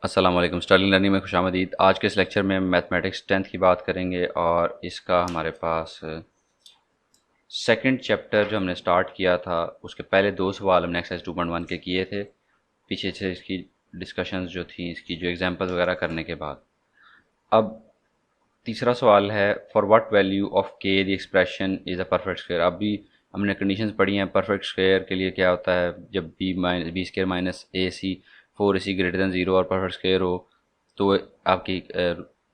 अस्सलाम वालेकुम। Starlink learning में खुशामदीद। आज के इस लेक्चर में मैथमेटिक्स 10th की बात करेंगे और इसका हमारे पास सेकंड चैप्टर जो हमने स्टार्ट किया था उसके पहले दो सवाल हमने एक्सरसाइज 2.1 के किए थे पीछे से इसकी डिस्कशंस जो थी, इसकी जो एग्जांपल्स वगैरह करने के बाद। अब तीसरा सवाल है, फॉर व्हाट वैल्यू ऑफ के the expression is a perfect square. अब भी हमने कंडीशंस पढ़ी हैं परफेक्ट स्क्वायर के लिए क्या होता है, जब बी स्क्वायर माइनस ए सी 4ac ग्रेटर दैन ज़ीरो और परफेक्ट स्क्वायर हो तो आपकी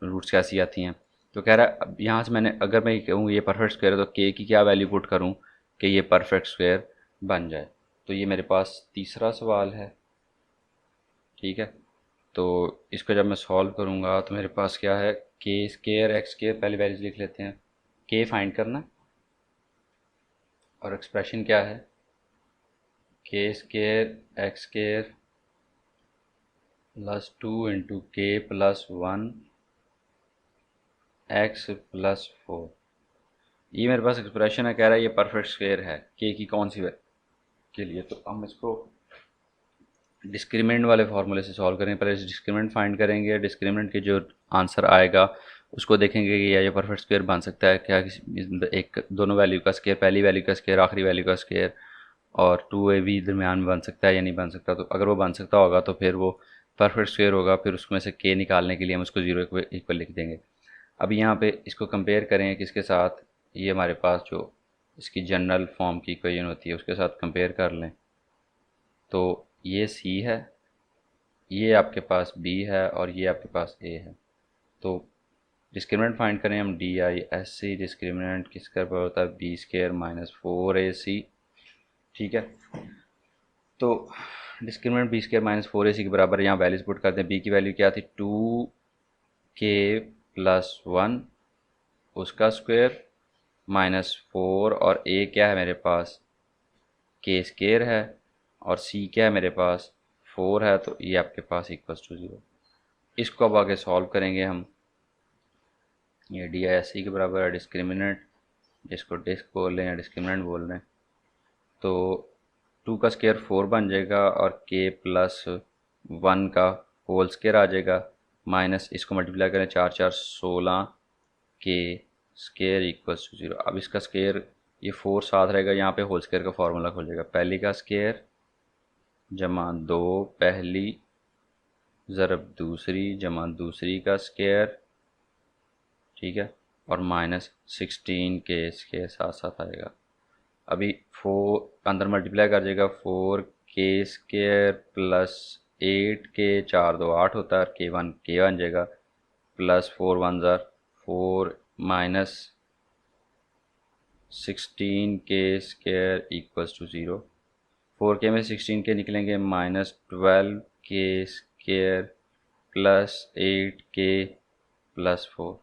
रूट्स कैसी आती हैं। तो कह रहा है अब यहाँ से मैंने अगर मैं कहूँ ये परफेक्ट स्क्वायर है तो के की क्या वैल्यू पुट करूँ कि ये परफेक्ट स्क्वायर बन जाए। तो ये मेरे पास तीसरा सवाल है, ठीक है। तो इसको जब मैं सॉल्व करूँगा तो मेरे पास क्या है, के स्केयर एक्स स्केयर पहले वैल्यूज लिख लेते हैं। के फाइंड करना और एक्सप्रेशन क्या है, के square x square plus 2 × k+1 x plus 4। ये मेरे पास एक्सप्रेशन है, कह रहा है ये परफेक्ट स्क्वायर है के की कौन सी के लिए। तो हम इसको डिस्क्रिमिनेंट वाले फार्मूले से सॉल्व करेंगे। पहले डिस्क्रिमिनेंट फाइंड करेंगे, डिस्क्रिमिनेंट के जो आंसर आएगा उसको देखेंगे कि ये परफेक्ट स्क्वायर बन सकता है क्या, एक दोनों वैल्यू का स्क्वायर, पहली वैल्यू का स्क्वायर आखिरी वैल्यू का स्क्वायर, और 2a भी दरमियान में बन सकता है या नहीं बन सकता। तो अगर वो बन सकता होगा तो फिर वो परफेक्ट स्क्वायर होगा, फिर उसमें से के निकालने के लिए हम उसको जीरो इक्वल लिख देंगे। अभी यहाँ पे इसको कंपेयर करें किसके साथ, ये हमारे पास जो इसकी जनरल फॉर्म की इक्वेशन होती है उसके साथ कंपेयर कर लें। तो ये सी है, ये आपके पास बी है और ये आपके पास ए है। तो डिस्क्रिमिनेंट फाइंड करें हम, D I S C discriminant किसका पर होता है, बी स्क्वायर माइनस 4ac, ठीक है। तो discriminant B square minus 4ac के बराबर, यहाँ वैल्यूज पुट करते हैं। बी की वैल्यू क्या थी, 2k+1 उसका स्क्वायर माइनस 4, और ए क्या है मेरे पास, के स्क्वायर है, और सी क्या है मेरे पास 4 है। तो ये आपके पास इक्वल्स टू 0। इसको अब आगे सॉल्व करेंगे हम। ये डी आई एस सी के बराबर है डिस्क्रिमिनेंट, जिसको डिस्क बोल रहे हैं या डिस्क्रिमिनेंट बोल रहे हैं। तो 2 का स्क्वायर 4 बन जाएगा और k+1 का होल स्क्वायर आ जाएगा, माइनस इसको मल्टीप्लाई करें 4 4 16 के स्क्वायर इक्वल्स टू 0। अब इसका स्क्वायर ये 4 साथ रहेगा, यहाँ पे होल स्क्वायर का फार्मूला खुल जाएगा, पहली का स्क्वायर जमा 2 पहली ज़रब दूसरी जमा दूसरी का स्क्वायर, ठीक है, और माइनस 16 के स्क्वायर साथ साथ आएगा। अभी 4 अंदर मल्टीप्लाई कर जाएगा, 4k² प्लस 8k, 4 2 8 होता है, k1 k बन जाएगा, प्लस 4 1 ज़र 4 minus 16k² equals to 0। 4k में 16k निकलेंगे, minus 12k² plus 8k plus 4।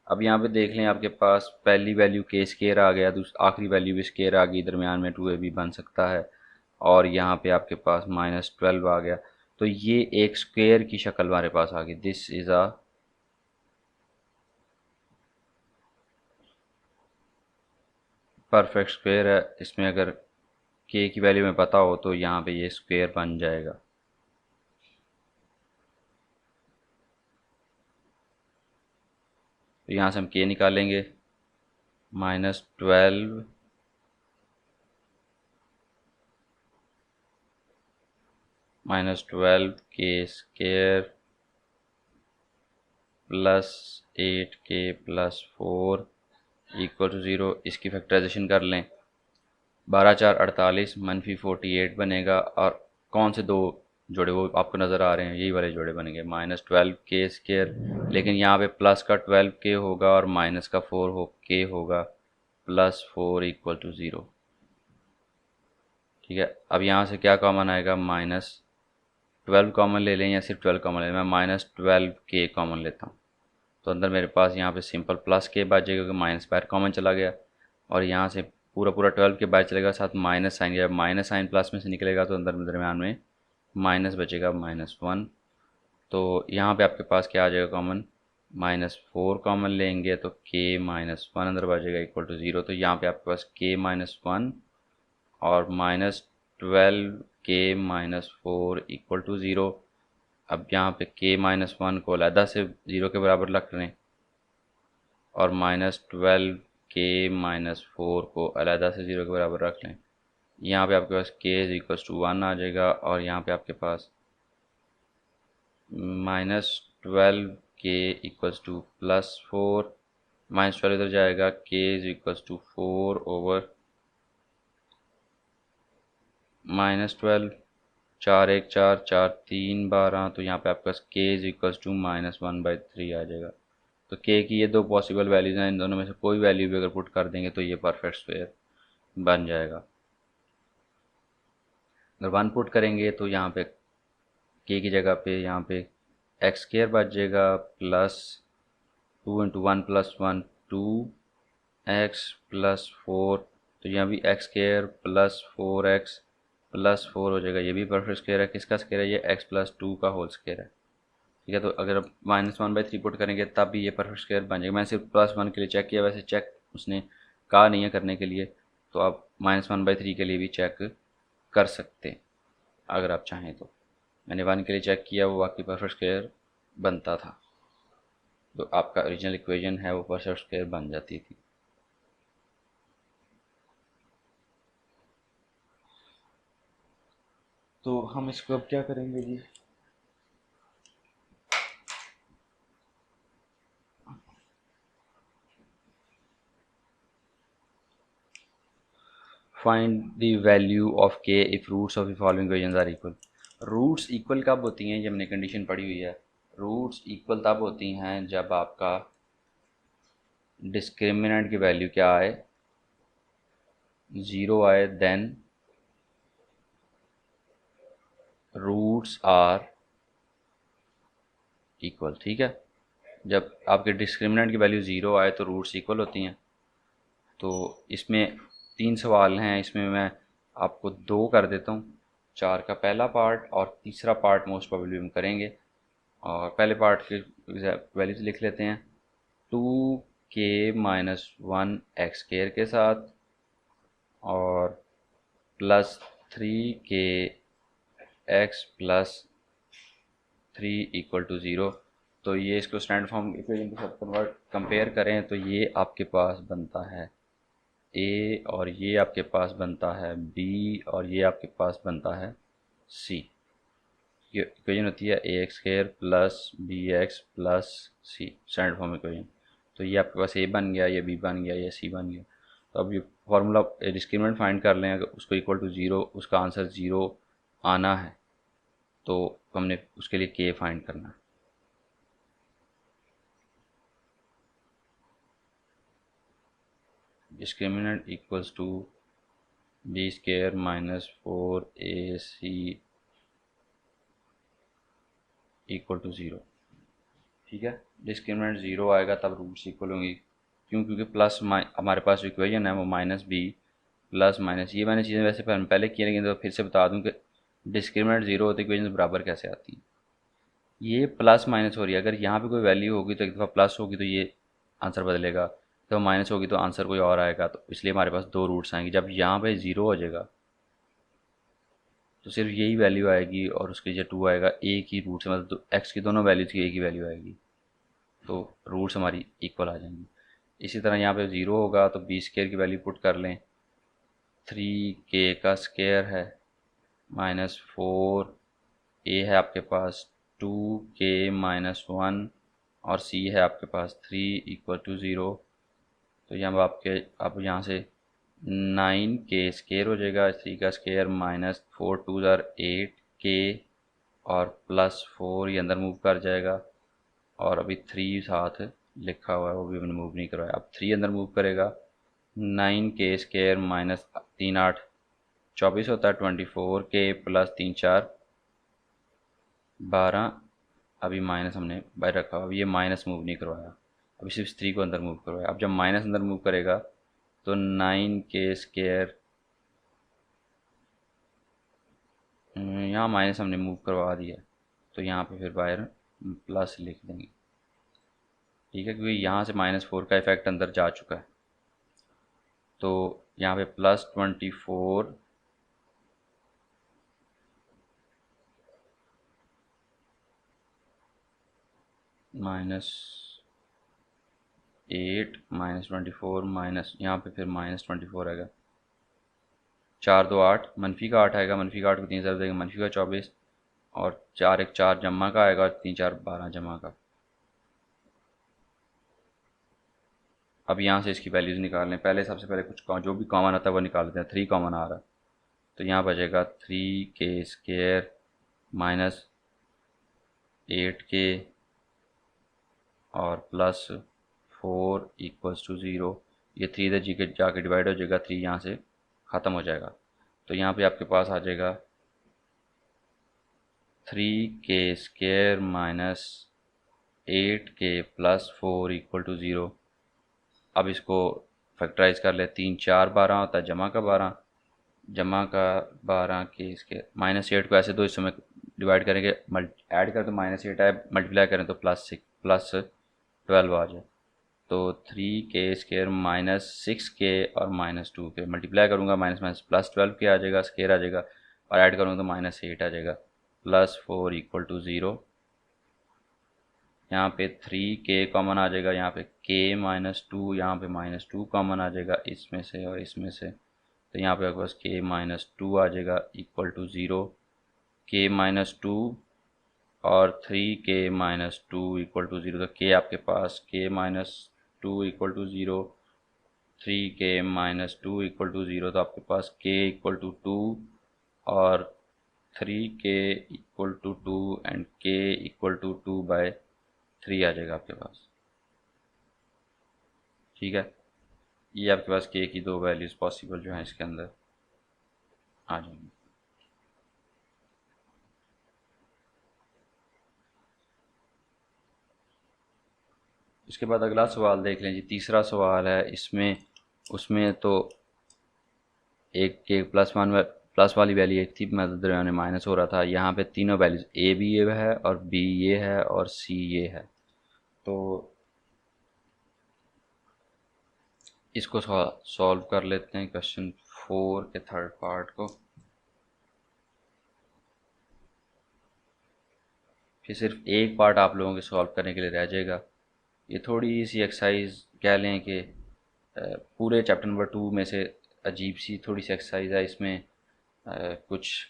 अब यहाँ पे देख लें, आपके पास पहली वैल्यू के स्केयर आ गया, आखिरी वैल्यू भी स्केयर आ गई, दरमियान में 2a भी बन सकता है, और यहाँ पे आपके पास -12 आ गया। तो ये एक स्क्वेयर की शक्ल हमारे पास आ गई। This is a perfect square है। इसमें अगर के की वैल्यू में पता हो तो यहाँ पे ये स्क्वेयर बन जाएगा। तो यहाँ से हम के निकालेंगे, -12 के square plus 8k plus 4 equal to 0। इसकी फैक्टराइजेशन कर लें, 12 4 48 -48 बनेगा, और कौन से दो जोड़े वो आपको नज़र आ रहे हैं, यही वाले जोड़े बनेंगे, -12k स्क्वायर, लेकिन यहाँ पे प्लस का 12k होगा और माइनस का 4k होगा, प्लस 4 इक्वल टू 0, ठीक है। अब यहाँ से क्या कॉमन आएगा, -12 कॉमन ले लें या सिर्फ 12 कॉमन ले लें, मैं -12k कॉमन लेता हूँ। तो अंदर मेरे पास यहाँ पे सिंपल प्लस के बच जाएगा क्योंकि माइनस बाहर कॉमन चला गया, और यहाँ से पूरा पूरा 12 के बाद चलेगा, साथ माइनस साइन, जब माइनस साइन प्लस में से निकलेगा तो अंदर में दरमियान में माइनस बचेगा, -1। तो यहाँ पे आपके पास क्या आ जाएगा कॉमन, -4 कॉमन लेंगे तो k-1 अंदर बचेगा इक्वल टू 0। तो यहाँ पे आपके पास k-1 और -12k-4 इक्वल टू 0। अब यहाँ पे k-1 को अलहदा से 0 के बराबर रख लें और -12k-4 को अलहदा से 0 के बराबर रख लें। यहाँ पे आपके पास k=1 आ जाएगा और यहाँ पे आपके पास -12k=+4 -12 इधर जाएगा, k=4/-12 4 1 4 4 3 12, तो यहाँ पे आपके पास k=-1/3 आ जाएगा। तो k की ये दो पॉसिबल वैल्यूज़ हैं, इन दोनों में से कोई वैल्यू भी अगर पुट कर देंगे तो ये परफेक्ट स्क्वायर बन जाएगा। अगर 1 पुट करेंगे तो यहाँ पे k की जगह पे यहाँ पे x² बच जाएगा +2 × 1 + 1 2x + 4, तो यहाँ भी x² + 4x + 4 हो जाएगा। ये भी परफेक्ट स्क्वायर है। किसका स्क्वायर है? ये x + 2 का होल स्क्वायर है। ठीक है, तो अगर आप -1/3 पुट करेंगे तब भी ये परफेक्ट स्क्वायर बन जाएगा। मैंने सिर्फ +1 के लिए चेक किया, वैसे चेक उसने कहा नहीं है करने के लिए, तो आप -1/3 के लिए भी चेक कर सकते हैं अगर आप चाहें तो। मैंने 1 के लिए चेक किया, वो वाकई परफेक्ट स्क्वायर बनता था, तो आपका ओरिजिनल इक्वेशन है वो परफेक्ट स्क्वायर बन जाती थी। तो हम इसको अब क्या करेंगे जी? Find the value of k if roots of the following equations are equal. Roots equal कब होती हैं? ये हमने कंडीशन पढ़ी हुई है। रूट्स इक्वल तब होती हैं जब आपका डिस्क्रिमिनेंट की वैल्यू क्या आए, 0 आए, देन रूट्स आर इक्वल। ठीक है, जब आपके डिस्क्रिमिनेंट की वैल्यू 0 आए तो रूट्स इक्वल होती हैं। तो इसमें 3 सवाल हैं, इसमें मैं आपको 2 कर देता हूँ। 4 का पहला पार्ट और तीसरा पार्ट मोस्ट प्रोबेबली हम करेंगे। और पहले पार्ट की वैल्यूज लिख लेते हैं। 2k-1 x² के साथ और +3k x + 3 = 0। तो ये इसको स्टैंडर्ड फॉर्म इक्वेशन के साथ कंपेयर करें तो ये आपके पास बनता है a और ये आपके पास बनता है b और ये आपके पास बनता है c। ये इक्वेशन होती है ax² + bx + c, standard form equation. तो ये आपके पास a बन गया, ये b बन गया, ये c बन गया। तो अब ये फार्मूला डिस्क्रिमिनेंट फाइंड कर लें, अगर उसको इक्वल टू 0, उसका आंसर 0 आना है तो हमने उसके लिए k फाइंड करना है। Discriminant equals to b² - 4ac = 0। ठीक है, डिस्क्रिमिनेंट 0 आएगा तब रूट्स इक्वल होंगी। क्यों? क्योंकि प्लस हमारे पास जो इक्वेशन है वो -b +- ये मैंने चीज़ें वैसे पहले की, लेकिन तो फिर से बता दूं कि डिस्क्रिमिनेंट 0 होती इक्वेशन बराबर कैसे आती है। ये प्लस माइनस हो रही है, अगर यहाँ पे कोई वैल्यू होगी तो एक दफ़ा प्लस होगी तो ये आंसर बदलेगा, तो माइनस होगी तो आंसर कोई और आएगा। तो इसलिए हमारे पास 2 रूट्स आएंगे। जब यहाँ पे 0 हो जाएगा तो सिर्फ यही वैल्यू आएगी और उसके जो 2 आएगा एक ही रूट से, मतलब एक्स की दोनों वैल्यूज़ की एक ही वैल्यू आएगी, तो रूट्स हमारी इक्वल आ जाएंगी। इसी तरह यहाँ पे 0 होगा तो b² की वैल्यू पुट कर लें। 3k का स्क्वायर है -4a है आपके पास, 2k-1 और c है आपके पास 3 = 0। तो यहाँ आपके अब यहाँ से 9k² हो जाएगा, 3 का स्क्वायर -4 2 8k और +4 ये अंदर मूव कर जाएगा और अभी 3 साथ लिखा हुआ है वो भी हमने मूव नहीं करवाया। अब 3 अंदर मूव करेगा, 9k² - 3 8 24 होता है, 24k + 3 4 12। अभी माइनस हमने बाहर रखा, अब ये माइनस मूव नहीं करवाया, अभी सिर्फ 3 को अंदर मूव करवाया। अब जब माइनस अंदर मूव करेगा तो 9k², यहाँ माइनस हमने मूव करवा दिया तो यहाँ पे फिर बाहर प्लस लिख देंगे। ठीक है, क्योंकि यहाँ से -4 का इफेक्ट अंदर जा चुका है। तो यहाँ पे +24 -8 -24 माइनस यहाँ पे फिर -24 आएगा। 4 2 8, मनफी का 8 आएगा, मनफी का 8 को 3 से देगा, मनफी का 24, और 4 1 4 जमा का आएगा, और 3 4 12 जमा का। अब यहाँ से इसकी वैल्यूज़ निकाल लें। पहले सबसे पहले कुछ जो भी कॉमन आता है वो निकाल लेते हैं। 3 कॉमन आ रहा है तो यहाँ बचेगा 3k² माइनस 8k और प्लस 4 इक्वल्स टू 0। ये 3 इधर जी के जाके डिवाइड हो जाएगा, 3 यहाँ से ख़त्म हो जाएगा। तो यहाँ पे आपके पास आ जाएगा 3k² minus 8k plus 4 equal to 0। अब इसको फैक्टराइज कर ले। 3 4 12 होता है, जमा का 12 k² -8 को ऐसे दो हिस्सों में डिवाइड करेंगे, ऐड करें तो -8 आए, मल्टीप्लाई करें तो प्लस 12 आ जाए। तो 3k² माइनस 6k और -2k मल्टीप्लाई करूँगा, माइनस माइनस प्लस 12k आ जाएगा, स्केयर आ जाएगा, और ऐड करूँगा तो -8 आ जाएगा, प्लस 4 इक्वल टू 0। यहाँ पे 3k कॉमन आ जाएगा, यहाँ पे k-2, यहाँ पे -2 कॉमन आ जाएगा इसमें से और इसमें से। तो यहाँ पे आपके पास k-2 आ जाएगा इक्वल टू 0। k-2 और 3k-2 इक्वल टू 0। तो k आपके पास k-2 equal to 0, 3k-2 equal to 0। तो आपके पास k इक्वल टू 2 और 3k equal to 2 and k equal to 2/3 आ जाएगा आपके पास। ठीक है, ये आपके पास k की दो वैल्यूज़ पॉसिबल जो हैं इसके अंदर आ जाएंगी। इसके बाद अगला सवाल देख लें जी। तीसरा सवाल है, इसमें उसमें तो एक के प्लस वाली वैल्यू एक थी, मतलब दरमियान में माइनस हो रहा था। यहाँ पे तीनों वैल्यूज ए भी ये है और बी ये है और सी ये है। तो इसको सॉल्व कर लेते हैं क्वेश्चन 4 के थर्ड पार्ट को। फिर सिर्फ एक पार्ट आप लोगों के सॉल्व करने के लिए रह जाएगा। ये थोड़ी सी एक्सरसाइज कह लें कि पूरे चैप्टर नंबर 2 में से अजीब सी थोड़ी सी एक्सरसाइज है। इसमें कुछ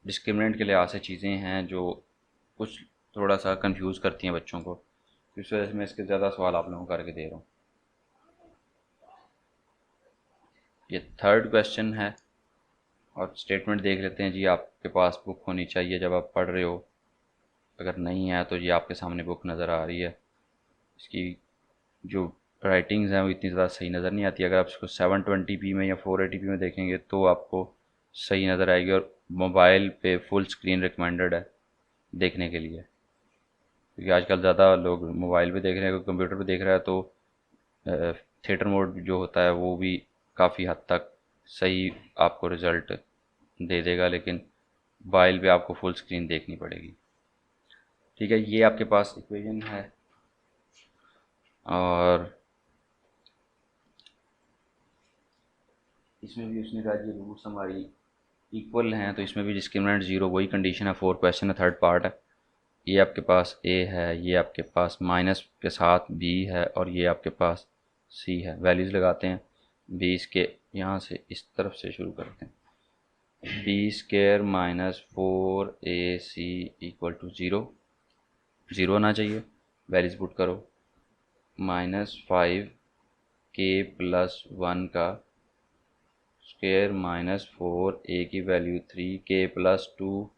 डिस्क्रिमिनेंट के लिहाज से चीज़ें हैं जो कुछ थोड़ा सा कंफ्यूज करती हैं बच्चों को। इस वजह से मैं इसके ज़्यादा सवाल आप लोगों को करके दे रहा हूँ। ये थर्ड क्वेश्चन है और स्टेटमेंट देख लेते हैं जी। आपके पास बुक होनी चाहिए जब आप पढ़ रहे हो, अगर नहीं है तो ये आपके सामने बुक नज़र आ रही है। इसकी जो राइटिंग्स हैं वो इतनी ज़्यादा सही नज़र नहीं आती। अगर आप इसको 720p में या 480p में देखेंगे तो आपको सही नज़र आएगी। और मोबाइल पे फुल स्क्रीन रिकमेंडेड है देखने के लिए, क्योंकि आजकल ज़्यादा लोग मोबाइल पे देख रहे हैं, कंप्यूटर पे देख रहा है तो थिएटर मोड जो होता है वो भी काफ़ी हद तक सही आपको रिज़ल्ट दे देगा, लेकिन मोबाइल पे आपको फुल स्क्रीन देखनी पड़ेगी। ठीक है, ये आपके पास इक्वेशन है और इसमें भी उसने कहा कि रूट्स हमारी इक्वल हैं, तो इसमें भी डिस्क्रिमिनेंट 0 वही कंडीशन है। 4 क्वेश्चन है, थर्ड पार्ट है। ये आपके पास ए है, ये आपके पास माइनस के साथ बी है और ये आपके पास सी है। वैल्यूज़ लगाते हैं। बी के यहाँ से इस तरफ से शुरू करते हैं। b² minus 4ac equal to 0 आना चाहिए। वैल्यूज़ पुट करो। -5k प्लस 1 का स्क्वायर माइनस 4a की वैल्यू 3k प्लस 2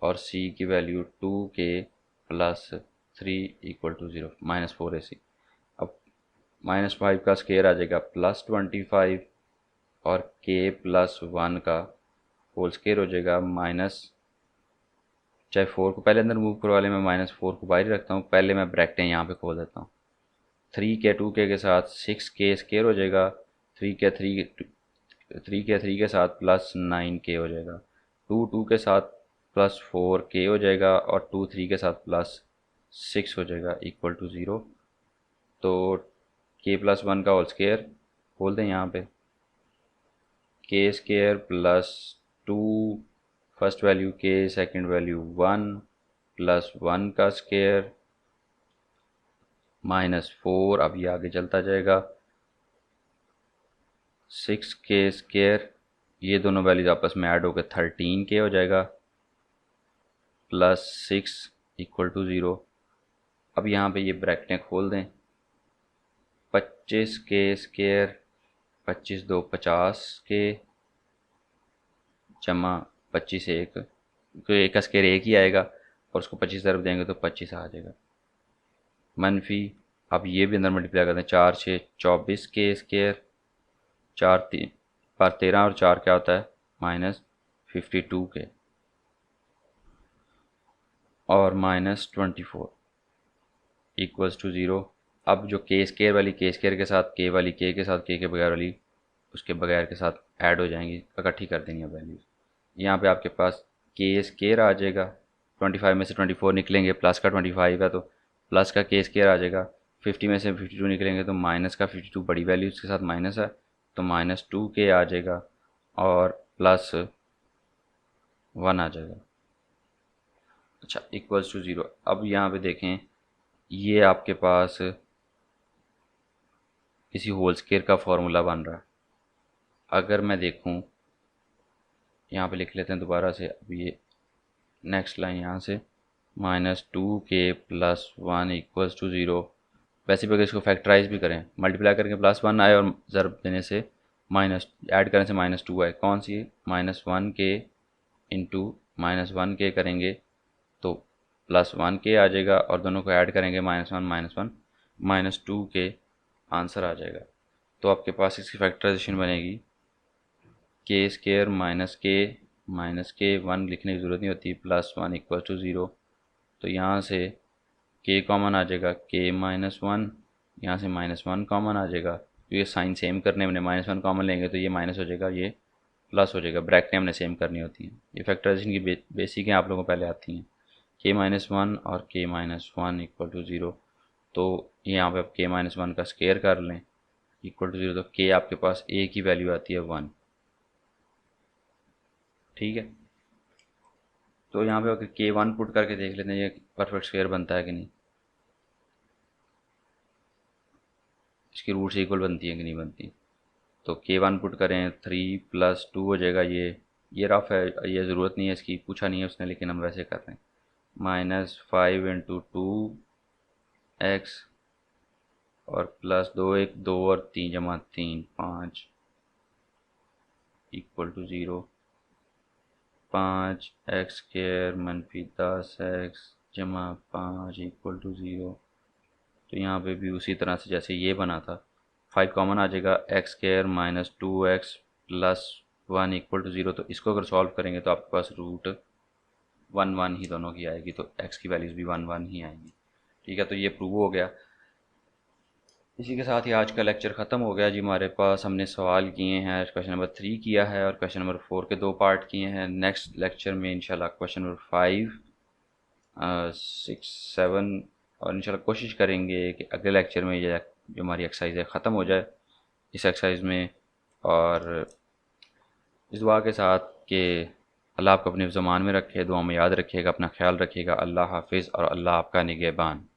और c की value 2k plus 3 equal to 0, -4ac। अब -5 का स्क्वायर आ जाएगा +25 और k प्लस 1 का होल स्क्वायर हो जाएगा माइनस, चाहे 4 को पहले अंदर मूव करवा लें, मैं -4 को बाहर रखता हूँ। पहले मैं ब्रैकेटें यहाँ पे खोल देता हूँ। 3k 2k के साथ 6k स्क्वायर हो जाएगा, 3k 3 के साथ प्लस 9k हो जाएगा, 2 के साथ प्लस 4k हो जाएगा और 2 3 के साथ प्लस 6 हो जाएगा इक्वल टू 0। तो k प्लस 1 का होल स्क्वायर खोल दें यहाँ पे। k² plus 2 first value k, second value 1 plus 1 का स्क्वायर -4, अब ये आगे चलता जाएगा, 6k², ये दोनों वैल्यूज आपस में ऐड होकर 13k हो जाएगा, +6 = 0। अब यहाँ पे ये ब्रैकेटें खोल दें, 25k², 25 2 50k, जमा 25 1, क्योंकि एक का स्क्वायर एक ही आएगा और उसको 25 तरफ देंगे तो 25 आ जाएगा, मनफी, अब ये भी अंदर मल्टीप्लाई करते हैं, 4 6 24k², 4 3 पर 13 और 4 क्या होता है -52k, और -24 = 0। अब जो k² वाली k² के साथ, k वाली k के साथ, k के बगैर वाली उसके बगैर के साथ ऐड हो जाएंगी, इकट्ठी कर देंगे वैल्यूज। यहाँ पे आपके पास k² आ जाएगा, 25 में से 24 निकलेंगे, प्लस का 25 है तो प्लस का k² आ जाएगा, 50 में से 52 निकलेंगे तो माइनस का 52, बड़ी वैल्यू उसके साथ माइनस है तो -2k आ जाएगा और +1 आ जाएगा। अच्छा, = 0। अब यहाँ पे देखें, ये आपके पास किसी होल स्क्वायर का फॉर्मूला बन रहा है। अगर मैं देखूं, यहाँ पे लिख लेते हैं दोबारा से, अब ये नेक्स्ट लाइन यहाँ से, -2k + 1 = 0। वैसे भी अगर इसको फैक्टराइज भी करें, मल्टीप्लाई करके +1 आए और ज़रब देने से माइनस ऐड करने से -2 आए, कौन सी -1k × -1k करेंगे तो +1k आ जाएगा और दोनों को ऐड करेंगे -1 -2k आंसर आ जाएगा। तो आपके पास इसकी फैक्टराइजेशन बनेगी k² -k 1 लिखने की ज़रूरत नहीं होती, +1 = 0। तो यहाँ से k कॉमन आ जाएगा, k -1, यहाँ से -1 कॉमन आ जाएगा, तो ये साइन सेम करने हमने -1 कॉमन लेंगे तो ये माइनस हो जाएगा, ये प्लस हो जाएगा, ब्रैकेटें हमने सेम करनी होती हैं। ये फैक्टराइजेशन की बेसिक हैं, आप लोगों को पहले आती हैं, k -1 और k -1 = 0। तो यहाँ पे आप k -1 का स्क्वायर कर लें =0, तो k आपके पास एक ही वैल्यू आती है 1, ठीक है। तो यहाँ पे अगर k1 पुट करके देख लेते हैं ये परफेक्ट स्क्वायर बनता है कि नहीं, इसकी रूट से इक्वल बनती है कि नहीं बनती। तो k1 पुट करें, 3 + 2 हो जाएगा, ये रफ है, ये ज़रूरत नहीं है इसकी, पूछा नहीं है उसने, लेकिन हम वैसे कर रहे हैं, -5 × 2x और +2 1 2 और 3 जमा 3 5 = 0। 5x² - 10x जमा 5 = 0। तो यहाँ पे भी उसी तरह से जैसे ये बना था, 5 कॉमन आ जाएगा, x² - 2x + 1 = 0। तो इसको अगर सॉल्व करेंगे तो आपके पास रूट 1 1 ही दोनों की आएगी, तो x की वैल्यूज़ भी 1 1 ही आएंगी, ठीक है। तो ये प्रूव हो गया। इसी के साथ ही आज का लेक्चर ख़त्म हो गया जी। हमारे पास हमने सवाल किए हैं, क्वेश्चन नंबर 3 किया है और क्वेश्चन नंबर 4 के 2 पार्ट किए हैं। नेक्स्ट लेक्चर में इंशाल्लाह क्वेश्चन नंबर 5 6 7 और इंशाल्लाह कोशिश करेंगे कि अगले लेक्चर में ये जो हमारी एक्सरसाइज है ख़त्म हो जाए इस एक्सरसाइज में। और इस दुआ के साथ कि अल्लाह आपको अपने ज़मान में रखे, दुआ में याद रखिएगा, अपना ख्याल रखिएगा। अल्लाह हाफिज़ और अल्लाह आपका निगहबान।